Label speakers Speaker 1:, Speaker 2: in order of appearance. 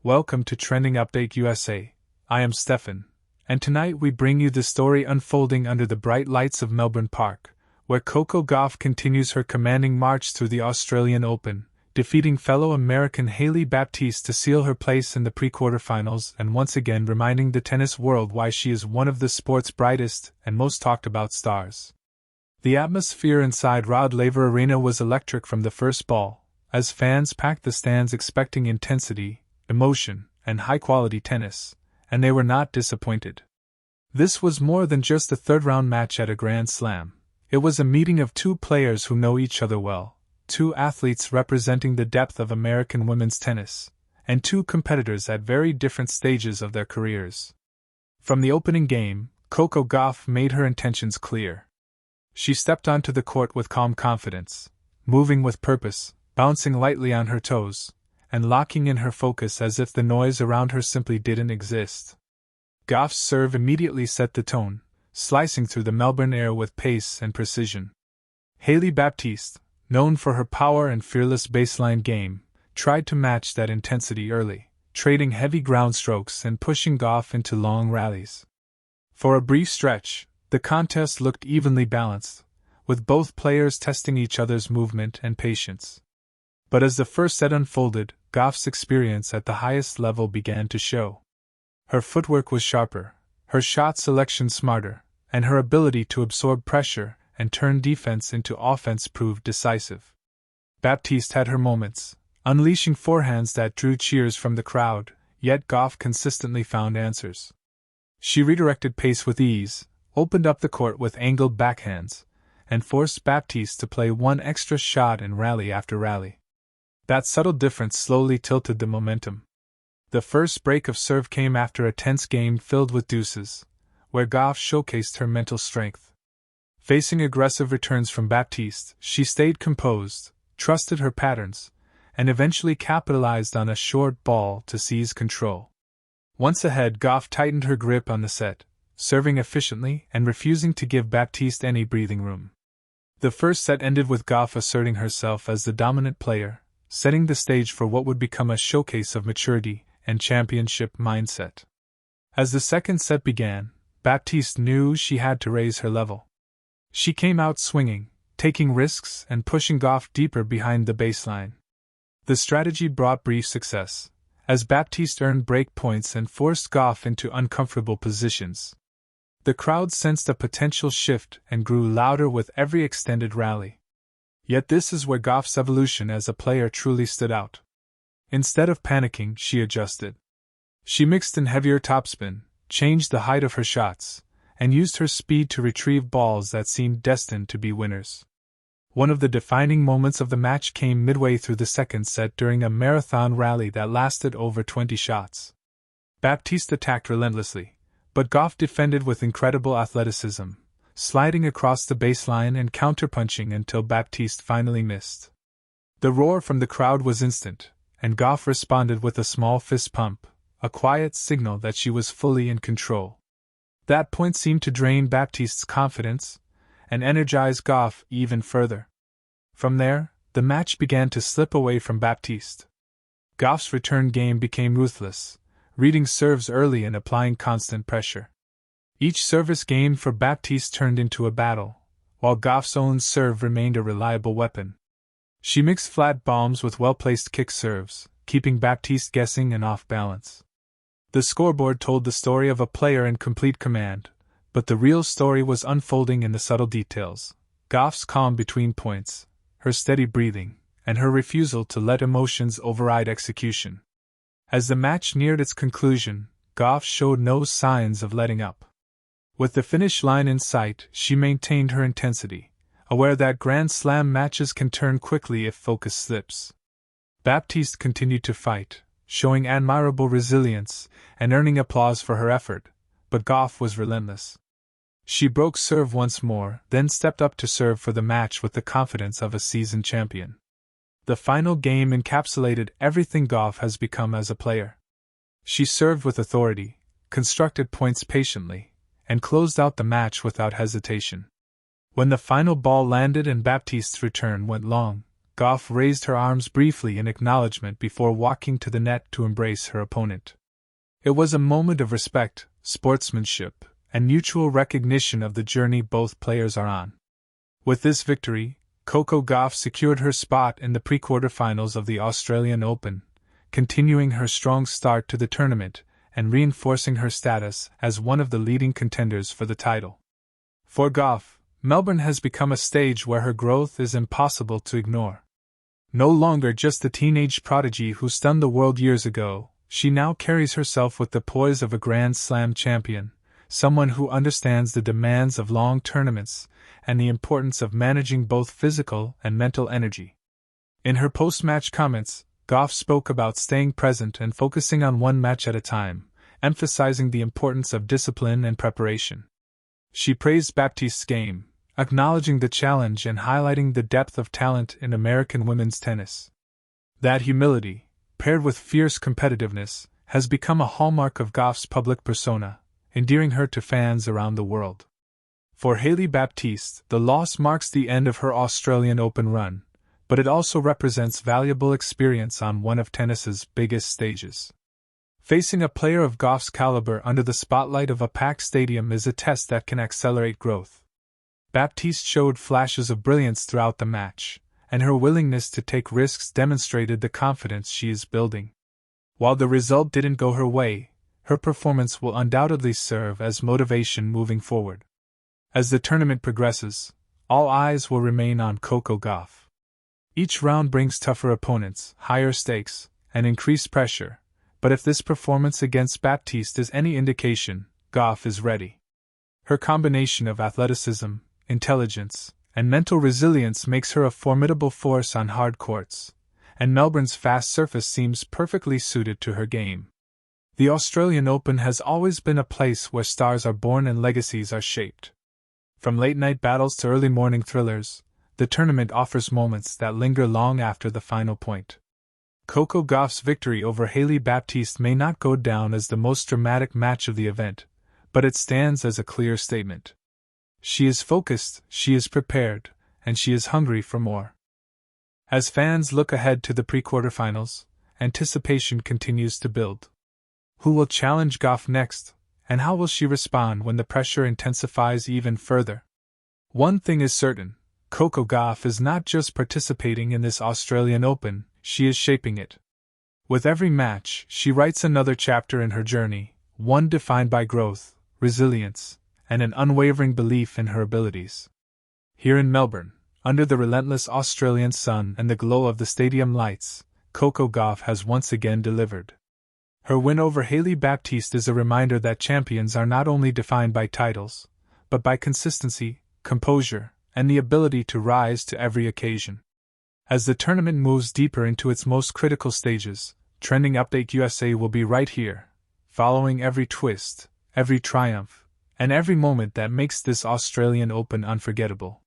Speaker 1: Welcome to Trending Update USA. I am Stefan, and tonight we bring you the story unfolding under the bright lights of Melbourne Park, where Coco Gauff continues her commanding march through the Australian Open, defeating fellow American Hailey Baptiste to seal her place in the pre-quarterfinals and once again reminding the tennis world why she is one of the sport's brightest and most talked about stars. The atmosphere inside Rod Laver Arena was electric from the first ball, as fans packed the stands expecting intensity, emotion, and high-quality tennis, and they were not disappointed. This was more than just a third-round match at a Grand Slam. It was a meeting of two players who know each other well, two athletes representing the depth of American women's tennis, and two competitors at very different stages of their careers. From the opening game, Coco Gauff made her intentions clear. She stepped onto the court with calm confidence, moving with purpose, bouncing lightly on her toes, and locking in her focus as if the noise around her simply didn't exist. Gauff's serve immediately set the tone, slicing through the Melbourne air with pace and precision. Hailey Baptiste, known for her power and fearless baseline game, tried to match that intensity early, trading heavy ground strokes and pushing Gauff into long rallies. For a brief stretch, the contest looked evenly balanced, with both players testing each other's movement and patience. But as the first set unfolded, Gauff's experience at the highest level began to show. Her footwork was sharper, her shot selection smarter, and her ability to absorb pressure and turn defense into offense proved decisive. Baptiste had her moments, unleashing forehands that drew cheers from the crowd, yet Gauff consistently found answers. She redirected pace with ease, opened up the court with angled backhands, and forced Baptiste to play one extra shot in rally after rally. That subtle difference slowly tilted the momentum. The first break of serve came after a tense game filled with deuces, where Gauff showcased her mental strength. Facing aggressive returns from Baptiste, she stayed composed, trusted her patterns, and eventually capitalized on a short ball to seize control. Once ahead, Gauff tightened her grip on the set, serving efficiently and refusing to give Baptiste any breathing room. The first set ended with Gauff asserting herself as the dominant player, setting the stage for what would become a showcase of maturity and championship mindset. As the second set began, Baptiste knew she had to raise her level. She came out swinging, taking risks and pushing Gauff deeper behind the baseline. The strategy brought brief success, as Baptiste earned break points and forced Gauff into uncomfortable positions. The crowd sensed a potential shift and grew louder with every extended rally. Yet this is where Gauff's evolution as a player truly stood out. Instead of panicking, she adjusted. She mixed in heavier topspin, changed the height of her shots, and used her speed to retrieve balls that seemed destined to be winners. One of the defining moments of the match came midway through the second set during a marathon rally that lasted over 20 shots. Baptiste attacked relentlessly, but Gauff defended with incredible athleticism, sliding across the baseline and counterpunching until Baptiste finally missed. The roar from the crowd was instant, and Gauff responded with a small fist pump, a quiet signal that she was fully in control. That point seemed to drain Baptiste's confidence and energize Gauff even further. From there, the match began to slip away from Baptiste. Gauff's return game became ruthless, reading serves early and applying constant pressure. Each service gained for Baptiste turned into a battle, while Gauff's own serve remained a reliable weapon. She mixed flat bombs with well-placed kick serves, keeping Baptiste guessing and off balance. The scoreboard told the story of a player in complete command, but the real story was unfolding in the subtle details. Gauff's calm between points, her steady breathing, and her refusal to let emotions override execution. As the match neared its conclusion, Gauff showed no signs of letting up. With the finish line in sight, she maintained her intensity, aware that Grand Slam matches can turn quickly if focus slips. Baptiste continued to fight, showing admirable resilience and earning applause for her effort, but Gauff was relentless. She broke serve once more, then stepped up to serve for the match with the confidence of a seasoned champion. The final game encapsulated everything Gauff has become as a player. She served with authority, constructed points patiently, and closed out the match without hesitation. When the final ball landed and Baptiste's return went long, Gauff raised her arms briefly in acknowledgement before walking to the net to embrace her opponent. It was a moment of respect, sportsmanship, and mutual recognition of the journey both players are on. With this victory, Coco Gauff secured her spot in the pre-quarterfinals of the Australian Open, continuing her strong start to the tournament and reinforcing her status as one of the leading contenders for the title. For Gauff, Melbourne has become a stage where her growth is impossible to ignore. No longer just the teenage prodigy who stunned the world years ago, she now carries herself with the poise of a Grand Slam champion, someone who understands the demands of long tournaments and the importance of managing both physical and mental energy. In her post-match comments, Gauff spoke about staying present and focusing on one match at a time, emphasizing the importance of discipline and preparation. She praised Baptiste's game, acknowledging the challenge and highlighting the depth of talent in American women's tennis. That humility, paired with fierce competitiveness, has become a hallmark of Gauff's public persona, endearing her to fans around the world. For Hailey Baptiste, the loss marks the end of her Australian Open run, but it also represents valuable experience on one of tennis's biggest stages. Facing a player of Gauff's caliber under the spotlight of a packed stadium is a test that can accelerate growth. Baptiste showed flashes of brilliance throughout the match, and her willingness to take risks demonstrated the confidence she is building. While the result didn't go her way, her performance will undoubtedly serve as motivation moving forward. As the tournament progresses, all eyes will remain on Coco Gauff. Each round brings tougher opponents, higher stakes, and increased pressure, but if this performance against Baptiste is any indication, Gauff is ready. Her combination of athleticism, intelligence, and mental resilience makes her a formidable force on hard courts, and Melbourne's fast surface seems perfectly suited to her game. The Australian Open has always been a place where stars are born and legacies are shaped. From late-night battles to early-morning thrillers, the tournament offers moments that linger long after the final point. Coco Gauff's victory over Hailey Baptiste may not go down as the most dramatic match of the event, but it stands as a clear statement. She is focused, she is prepared, and she is hungry for more. As fans look ahead to the pre-quarterfinals, anticipation continues to build. Who will challenge Gauff next, and how will she respond when the pressure intensifies even further? One thing is certain, Coco Gauff is not just participating in this Australian Open, she is shaping it. With every match, she writes another chapter in her journey, one defined by growth, resilience, and an unwavering belief in her abilities. Here in Melbourne, under the relentless Australian sun and the glow of the stadium lights, Coco Gauff has once again delivered. Her win over Hailey Baptiste is a reminder that champions are not only defined by titles, but by consistency, composure, and the ability to rise to every occasion. As the tournament moves deeper into its most critical stages, Trending Update USA will be right here, following every twist, every triumph, and every moment that makes this Australian Open unforgettable.